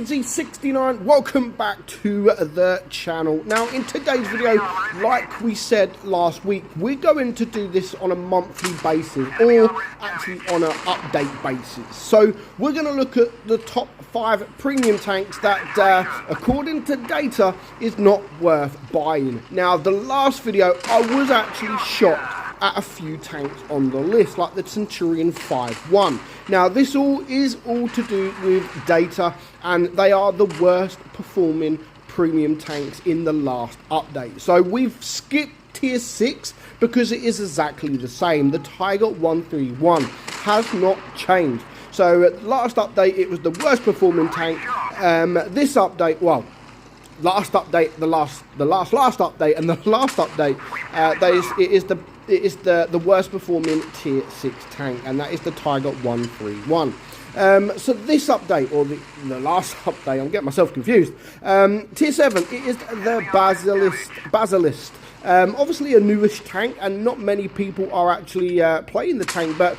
meadsyreplays, welcome back to the channel. Now in today's video, like we said last week, we're going to do this on a monthly basis, or actually on an update basis. So we're going to look at the top 5 premium tanks that according to data is not worth buying. Now the last video I was actually shocked at a few tanks on the list, like the Centurion 5-1. Now this is all to do with data, and they are the worst performing premium tanks in the last update. So we've skipped tier 6 because it is exactly the same. The Tiger 131 has not changed. So at the last update it was the worst performing tank. This update, well, last update, the last update, and the last update, it is the worst performing tier 6 tank, and that is the Tiger 131. So this update, or the last update, I'm getting myself confused. Tier 7, it is the Basilisk. Obviously a newish tank, and not many people are actually playing the tank, but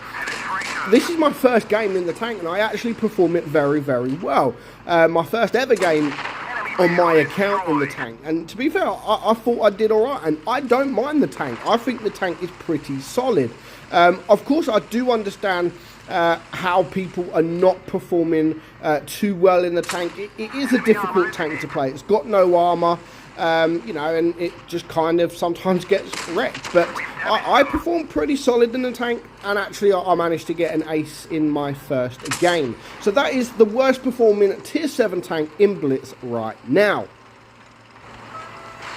this is my first game in the tank, and I actually perform it very, very well. My first ever game on my account in the tank, and to be fair, I thought I did alright, and I don't mind the tank. I think the tank is pretty solid. Of course I do understand how people are not performing too well in the tank. It is a difficult tank to play. It's got no armor, you know, and it just kind of sometimes gets wrecked, but I perform pretty solid in the tank, and actually I managed to get an ace in my first game. So that is the worst performing tier 7 tank in Blitz right now.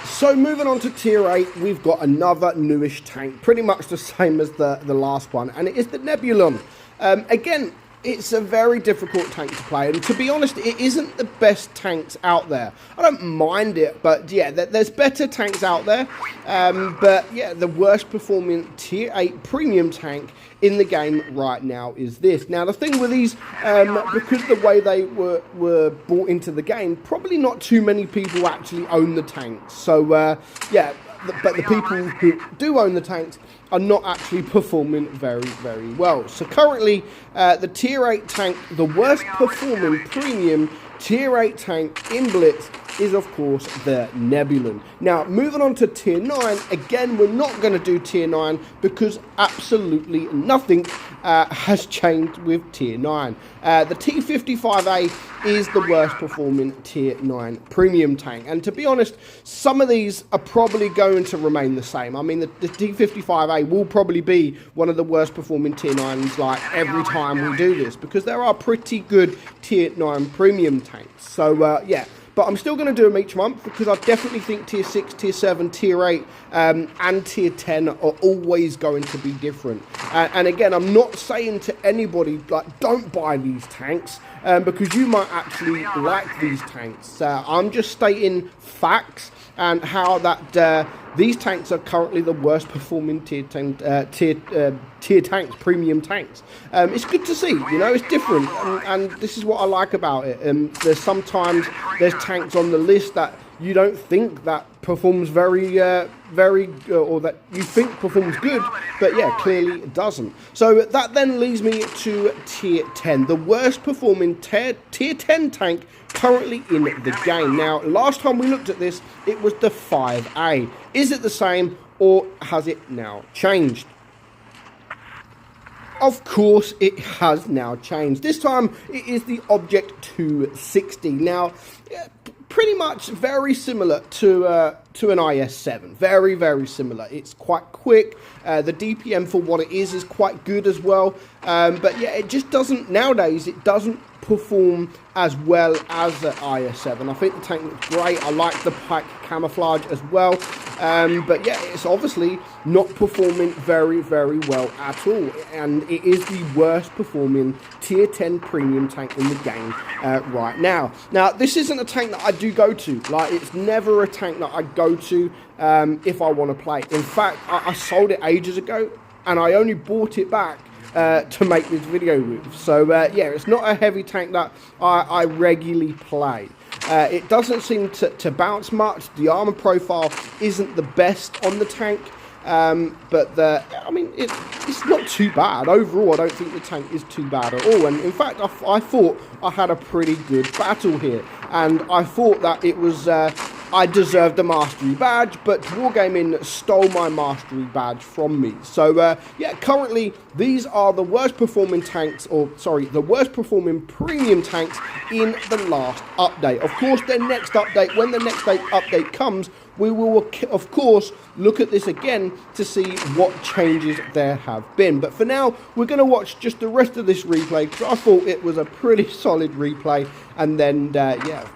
So moving on to tier 8, we've got another newish tank, pretty much the same as the last one, and it is the Nebulon. Again, it's a very difficult tank to play, and to be honest, it isn't the best tanks out there. I don't mind it, but yeah, there's better tanks out there. But yeah, the worst performing tier 8 premium tank in the game right now is this. Now the thing with these, because the way they were brought into the game, probably not too many people actually own the tanks. So yeah, but the people who do own the tanks are not actually performing very, very well. So currently, the tier 8 tank, the worst performing premium tier 8 tank in Blitz, is of course the Nebulon. Now moving on to tier 9, again we're not going to do tier 9 because absolutely nothing has changed with tier 9. The T55A is the worst performing tier 9 premium tank, and to be honest, some of these are probably going to remain the same. I mean, the T55A will probably be one of the worst performing tier 9s like every time we do this, because there are pretty good tier 9 premium tanks. So yeah, but I'm still going to do them each month because I definitely think tier 6, tier 7, tier 8 and tier 10 are always going to be different. And again, I'm not saying to anybody, like, don't buy these tanks because you might actually like these tanks. I'm just stating facts and how that these tanks are currently the worst performing tier tanks, premium tanks. It's good to see, you know, it's different, and this is what I like about it. There's sometimes tanks on the list that you don't think that performs or that you think performs good, but yeah, clearly it doesn't. So that then leads me to tier 10, the worst performing tier 10 tank currently in the game. Now, last time we looked at this, it was the 5A. Is it the same, or has it now changed? Of course, it has now changed. This time, it is the Object 260. Now, pretty much very similar to an IS-7. Very, very similar. It's quite quick. The DPM for what it is quite good as well. But yeah, it just doesn't, nowadays, it doesn't perform as well as the IS-7. I think the tank looks great. I like the pike camouflage as well. But yeah, it's obviously not performing very, very well at all. And it is the worst performing tier 10 premium tank in the game right now. Now, this isn't a tank that I do go to. Like, it's never a tank that I go to if I want to play. In fact, I sold it ages ago, and I only bought it back to make this video with. So yeah, it's not a heavy tank that I regularly play. It doesn't seem to bounce much. The armor profile isn't the best on the tank. I mean, it's not too bad. Overall, I don't think the tank is too bad at all. And in fact, I thought I had a pretty good battle here. And I thought that it was, I deserved the mastery badge, but Wargaming stole my mastery badge from me. So, yeah, currently, these are the worst performing tanks, or sorry, the worst performing premium tanks in the last update. Of course, their next update, when the next update comes, we will, of course, look at this again to see what changes there have been. But for now, we're going to watch just the rest of this replay, because I thought it was a pretty solid replay. And then, yeah.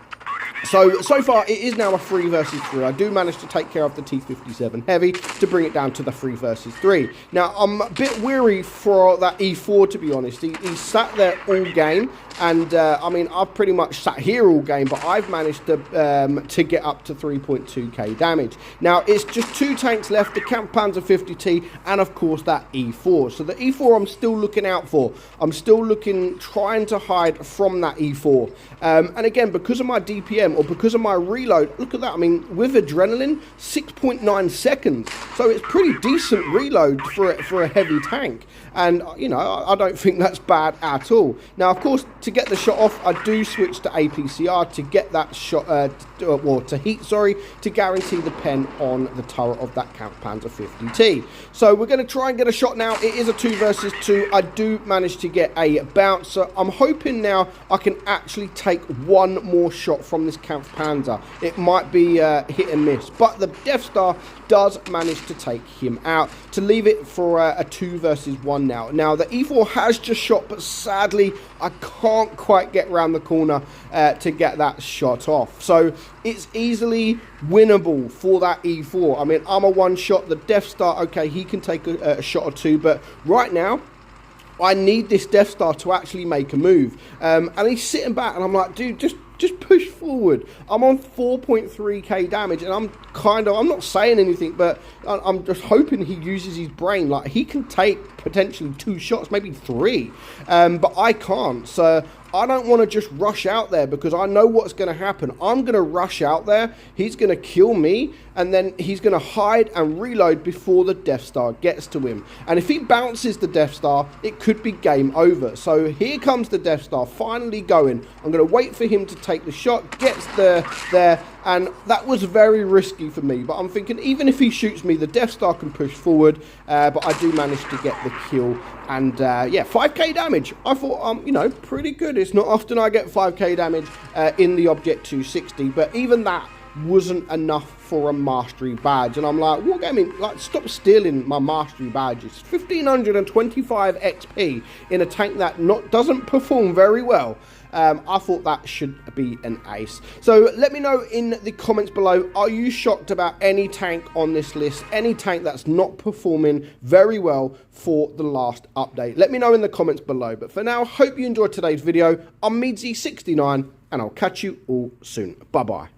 So far, it is now a 3 versus 3. I do manage to take care of the T-57 Heavy to bring it down to the 3 versus 3. Now, I'm a bit weary for that E4, to be honest. He sat there all game. And, I mean, I've pretty much sat here all game, but I've managed to get up to 3.2k damage. Now, it's just 2 tanks left, the Kampfpanzer 50T, and, of course, that E4. So the E4 I'm still looking out for. I'm still trying to hide from that E4. And, again, because of my DPM, or because of my reload, look at that. I mean, with adrenaline, 6.9 seconds. So it's pretty decent reload for a heavy tank. And, you know, I don't think that's bad at all. Now, of course, to get the shot off, I do switch to APCR to get that shot, to heat, sorry, to guarantee the pen on the turret of that Kampfpanzer 50T. So we're going to try and get a shot now. It is a 2 versus 2. I do manage to get a bounce. So I'm hoping now I can actually take one more shot from this Kampfpanzer. It might be hit and miss, but the Death Star does manage to take him out to leave it for a 2 versus 1 now. Now, the E4 has just shot, but sadly, I can't quite get around the corner to get that shot off. So it's easily winnable for that E4. I mean, I'm a 1 shot. The Death Star, okay, he can take a shot or 2, but right now, I need this Death Star to actually make a move. And he's sitting back, and I'm like, dude, just push forward. I'm on 4.3k damage, and I'm not saying anything, but I'm just hoping he uses his brain. Like, he can take potentially 2 shots, maybe 3, but I can't. So I don't want to just rush out there, because I know what's going to happen. I'm going to rush out there, he's going to kill me, and then he's going to hide and reload before the Death Star gets to him. And if he bounces the Death Star, it could be game over. So here comes the Death Star finally going. I'm going to wait for him to take the shot, gets there, and that was very risky for me. But I'm thinking, even if he shoots me, the Death Star can push forward, but I do manage to get the kill. And yeah, 5k damage. I thought, you know, pretty good. It's not often I get 5k damage in the Object 260, but even that wasn't enough for a mastery badge. And I'm like, Wargaming, like, stop stealing my mastery badges. 1525 XP in a tank that doesn't perform very well. I thought that should be an ace. So let me know in the comments below, are you shocked about any tank on this list? Any tank that's not performing very well for the last update? Let me know in the comments below. But for now, hope you enjoyed today's video. I'm meadsy69, and I'll catch you all soon. Bye-bye.